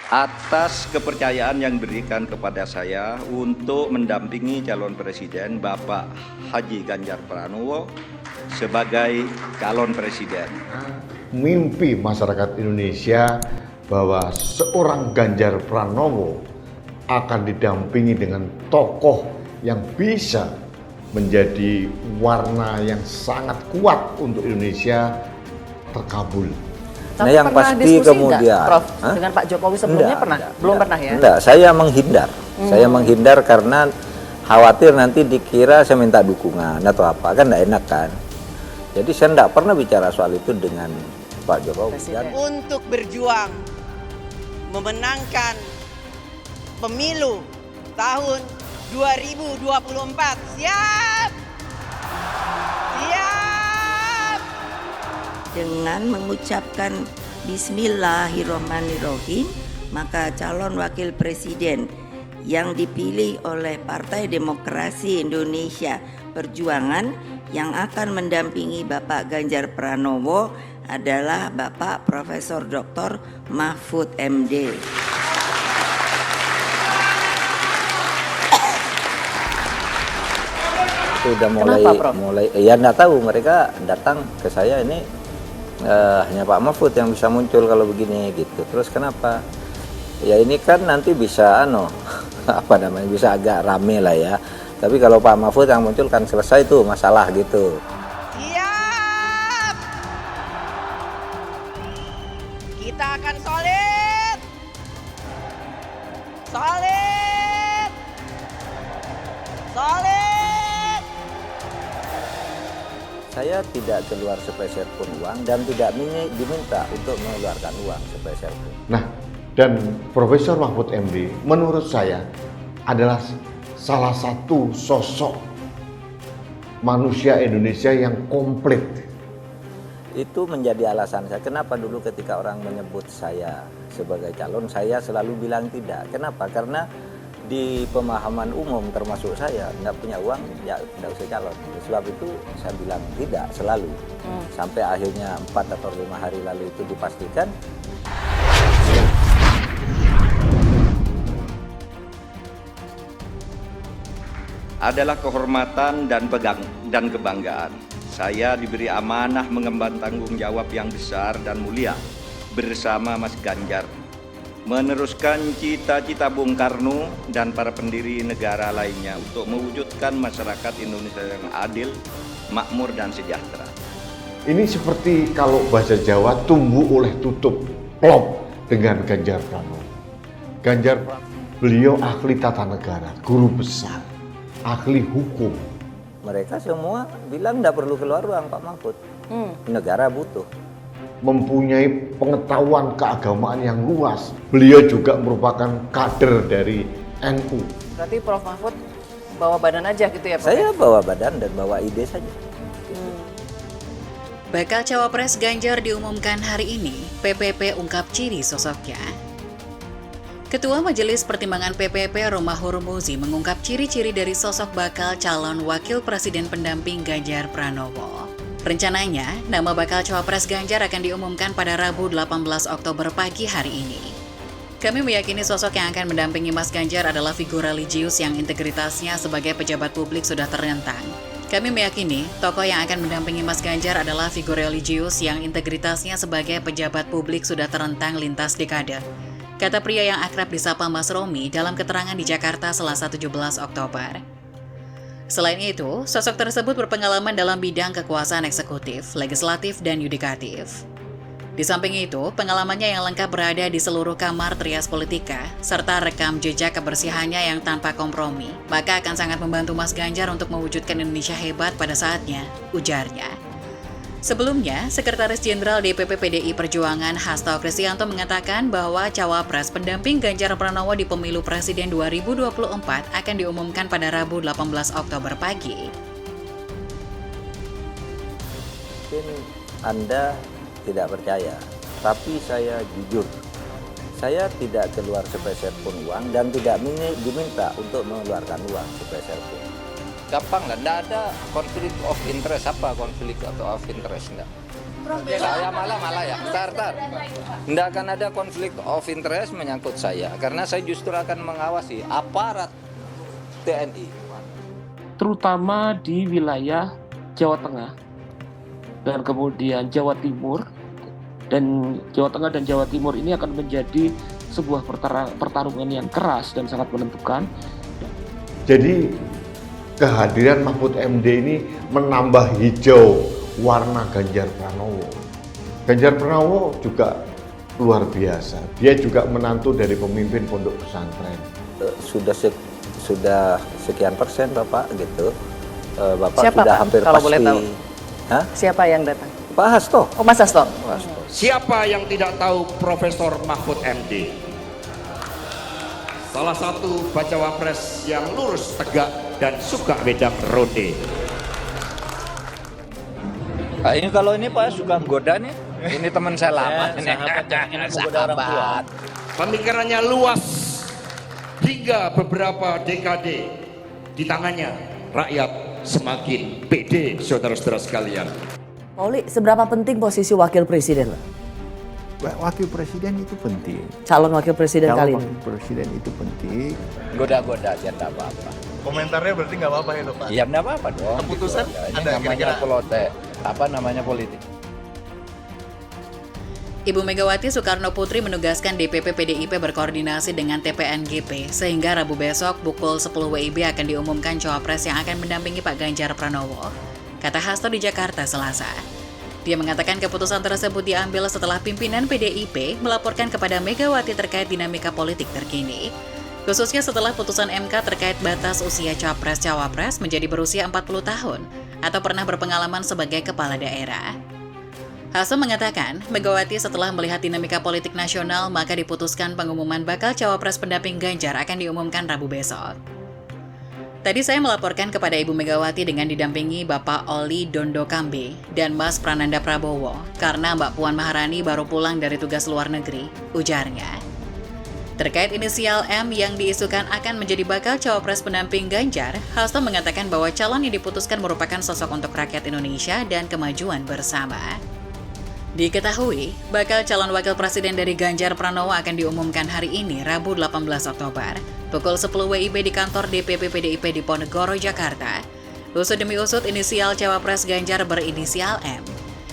atas kepercayaan yang diberikan kepada saya untuk mendampingi calon presiden Bapak Haji Ganjar Pranowo sebagai calon presiden. Mimpi masyarakat Indonesia bahwa seorang Ganjar Pranowo akan didampingi dengan tokoh yang bisa menjadi warna yang sangat kuat untuk Indonesia terkabul. Tapi yang pernah pasti diskusi kemudian, enggak, Prof, dengan Pak Jokowi sebelumnya belum pernah ya? Enggak, saya menghindar. Saya menghindar karena khawatir nanti dikira saya minta dukungan atau apa, kan enggak enak kan. Jadi saya enggak pernah bicara soal itu dengan Pak Jokowi. Dan untuk berjuang memenangkan pemilu tahun 2024. Siap? Siap! Dengan mengucapkan Bismillahirrahmanirrahim, maka calon wakil presiden yang dipilih oleh Partai Demokrasi Indonesia Perjuangan yang akan mendampingi Bapak Ganjar Pranowo adalah Bapak Profesor Dr. Mahfud MD. itu udah Kenapa, Prof? mulai ya enggak tahu, mereka datang ke saya ini hanya Pak Mahfud yang bisa muncul kalau begini gitu. Terus kenapa? Ya ini kan nanti bisa apa namanya, bisa agak rame lah ya. Tapi kalau Pak Mahfud yang muncul kan selesai tuh masalah gitu. Siap! Kita akan solid! Solid! Solid! Saya tidak keluar sepeser pun uang dan tidak diminta untuk mengeluarkan uang sepeser pun. Nah, dan Profesor Mahfud MD menurut saya adalah salah satu sosok manusia Indonesia yang komplit. Itu menjadi alasan saya kenapa dulu ketika orang menyebut saya sebagai calon, saya selalu bilang tidak. Kenapa? Karena di pemahaman umum termasuk saya nggak punya uang ya nggak usah calon. Sebab itu saya bilang tidak selalu. Sampai akhirnya 4 atau 5 hari lalu itu dipastikan. Adalah kehormatan dan kebanggaan. Saya diberi amanah mengemban tanggung jawab yang besar dan mulia bersama Mas Ganjar, meneruskan cita-cita Bung Karno dan para pendiri negara lainnya untuk mewujudkan masyarakat Indonesia yang adil, makmur dan sejahtera. Ini seperti kalau bahasa Jawa tumbuh oleh tutup, klop dengan Ganjar Pranowo. Ganjar Pranowo, beliau ahli tata negara, guru besar, ahli hukum. Mereka semua bilang nggak perlu keluar uang Pak Mahfud. Negara butuh. Mempunyai pengetahuan keagamaan yang luas. Beliau juga merupakan kader dari NU. Berarti Prof Mahfud bawa badan aja gitu ya, Prof? Saya bawa badan dan bawa ide saja. Bakal cawapres Ganjar diumumkan hari ini, PPP ungkap ciri sosoknya. Ketua Majelis Pertimbangan PPP Romahur Muzi mengungkap ciri-ciri dari sosok bakal calon wakil presiden pendamping Ganjar Pranowo. Rencananya, nama bakal cawapres Ganjar akan diumumkan pada Rabu 18 Oktober pagi hari ini. Kami meyakini sosok yang akan mendampingi Mas Ganjar adalah figur religius yang integritasnya sebagai pejabat publik sudah terentang. Kami meyakini tokoh yang akan mendampingi Mas Ganjar adalah figur religius yang integritasnya sebagai pejabat publik sudah terentang lintas dekade, kata pria yang akrab disapa Mas Romi dalam keterangan di Jakarta Selasa 17 Oktober. Selain itu, sosok tersebut berpengalaman dalam bidang kekuasaan eksekutif, legislatif, dan yudikatif. Di samping itu, pengalamannya yang lengkap berada di seluruh kamar trias politika, serta rekam jejak kebersihannya yang tanpa kompromi, maka akan sangat membantu Mas Ganjar untuk mewujudkan Indonesia hebat pada saatnya, ujarnya. Sebelumnya, Sekretaris Jenderal DPP PDI Perjuangan Hasto Kristianto mengatakan bahwa cawapres pendamping Ganjar Pranowo di pemilu presiden 2024 akan diumumkan pada Rabu 18 Oktober pagi. Mungkin Anda tidak percaya, tapi saya jujur. Saya tidak keluar sepeser pun uang dan tidak diminta untuk mengeluarkan uang sepeser pun. Gampang lah, tidak ada konflik of interest. Apa konflik atau of interest? Enggak. Prof? Saya malah ya. Bentar. Tidak akan ada konflik of interest menyangkut saya, karena saya justru akan mengawasi aparat TNI. Terutama di wilayah Jawa Tengah dan kemudian Jawa Timur, dan Jawa Tengah dan Jawa Timur ini akan menjadi sebuah pertarungan yang keras dan sangat menentukan. Jadi kehadiran Mahfud MD ini menambah hijau warna Ganjar Pranowo. Ganjar Pranowo juga luar biasa. Dia juga menantu dari pemimpin pondok pesantren. Sudah sekian persen Bapak gitu. Bapak Siapa, sudah Pak, hampir kalau pasti. boleh tahu? Hah? Siapa yang datang? Pak Hasto. Oh, Mas Hasto. Siapa yang tidak tahu Profesor Mahfud MD? Salah satu bacawa pres yang lurus, tegak, dan suka wedang ronde. Nah, ini kalau ini Pak suka menggoda nih. Ini teman saya lama. Sahabat. Pemikirannya luas hingga beberapa dekade. Di tangannya rakyat semakin pede, saudara-saudara sekalian. Pauli, seberapa penting posisi wakil presiden? Wakil presiden itu penting. Calon wakil presiden kali ini. Wakil presiden itu penting. Goda-goda aja enggak apa-apa. Komentarnya berarti nggak apa-apa ya, Pak? Iya, enggak apa-apa dong. Keputusan gitu. Ini ada namanya politik. Ibu Megawati Soekarno Putri menugaskan DPP PDIP berkoordinasi dengan TPNGP sehingga Rabu besok pukul 10 WIB akan diumumkan cawapres yang akan mendampingi Pak Ganjar Pranowo, kata Hasto di Jakarta Selasa. Dia mengatakan keputusan tersebut diambil setelah pimpinan PDIP melaporkan kepada Megawati terkait dinamika politik terkini, khususnya setelah putusan MK terkait batas usia capres-cawapres menjadi berusia 40 tahun atau pernah berpengalaman sebagai kepala daerah. Hasto mengatakan, Megawati setelah melihat dinamika politik nasional maka diputuskan pengumuman bakal cawapres pendamping Ganjar akan diumumkan Rabu besok. Tadi saya melaporkan kepada Ibu Megawati dengan didampingi Bapak Oli Dondo Kambe dan Mas Prananda Prabowo karena Mbak Puan Maharani baru pulang dari tugas luar negeri, ujarnya. Terkait inisial M yang diisukan akan menjadi bakal cawapres pendamping Ganjar, Hasto mengatakan bahwa calon yang diputuskan merupakan sosok untuk rakyat Indonesia dan kemajuan bersama. Diketahui, bakal calon wakil presiden dari Ganjar Pranowo akan diumumkan hari ini, Rabu 18 Oktober, pukul 10 WIB di kantor DPP PDIP di Ponegoro, Jakarta. Usut demi usut, inisial cawapres Ganjar berinisial M.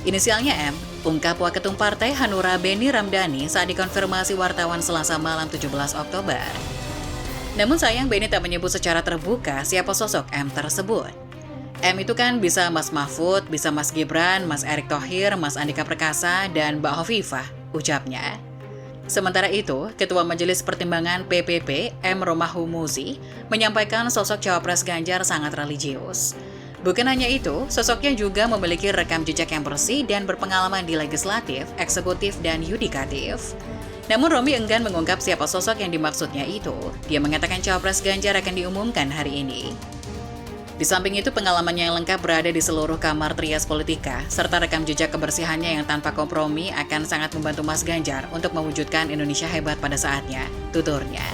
Inisialnya M, ungkap Waketum Partai Hanura Beni Ramdhani saat dikonfirmasi wartawan Selasa malam 17 Oktober. Namun sayang Beni tak menyebut secara terbuka siapa sosok M tersebut. M itu kan bisa Mas Mahfud, bisa Mas Gibran, Mas Erick Thohir, Mas Andika Perkasa, dan Mbak Hovifah, ucapnya. Sementara itu, Ketua Majelis Pertimbangan PPP, M. Romahumuzi, menyampaikan sosok cawapres Ganjar sangat religius. Bukan hanya itu, sosoknya juga memiliki rekam jejak yang bersih dan berpengalaman di legislatif, eksekutif, dan yudikatif. Namun Romi enggan mengungkap siapa sosok yang dimaksudnya itu. Dia mengatakan cawapres Ganjar akan diumumkan hari ini. Di samping itu, pengalamannya yang lengkap berada di seluruh kamar trias politika, serta rekam jejak kebersihannya yang tanpa kompromi akan sangat membantu Mas Ganjar untuk mewujudkan Indonesia hebat pada saatnya, tuturnya.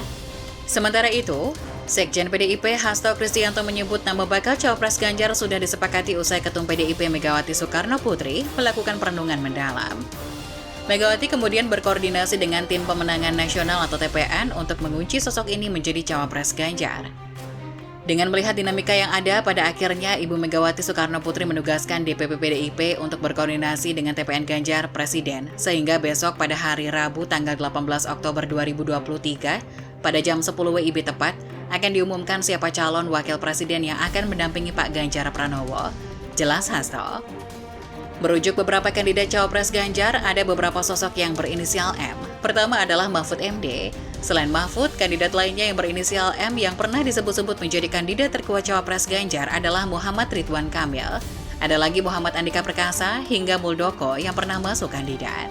Sementara itu, Sekjen PDIP Hasto Kristianto menyebut nama bakal cawapres Ganjar sudah disepakati usai Ketum PDIP Megawati Soekarno Putri melakukan perenungan mendalam. Megawati kemudian berkoordinasi dengan Tim Pemenangan Nasional atau TPN untuk mengunci sosok ini menjadi cawapres Ganjar. Dengan melihat dinamika yang ada, pada akhirnya Ibu Megawati Soekarno Putri menugaskan DPP PDIP untuk berkoordinasi dengan TPN Ganjar Presiden, sehingga besok pada hari Rabu tanggal 18 Oktober 2023, pada jam 10 WIB tepat, akan diumumkan siapa calon wakil presiden yang akan mendampingi Pak Ganjar Pranowo, jelas Hasto. Merujuk beberapa kandidat cawapres Ganjar, ada beberapa sosok yang berinisial M. Pertama adalah Mahfud MD. Selain Mahfud, kandidat lainnya yang berinisial M yang pernah disebut-sebut menjadi kandidat terkuat cawapres Ganjar adalah Muhammad Ridwan Kamil. Ada lagi Muhammad Andika Perkasa hingga Muldoko yang pernah masuk kandidat.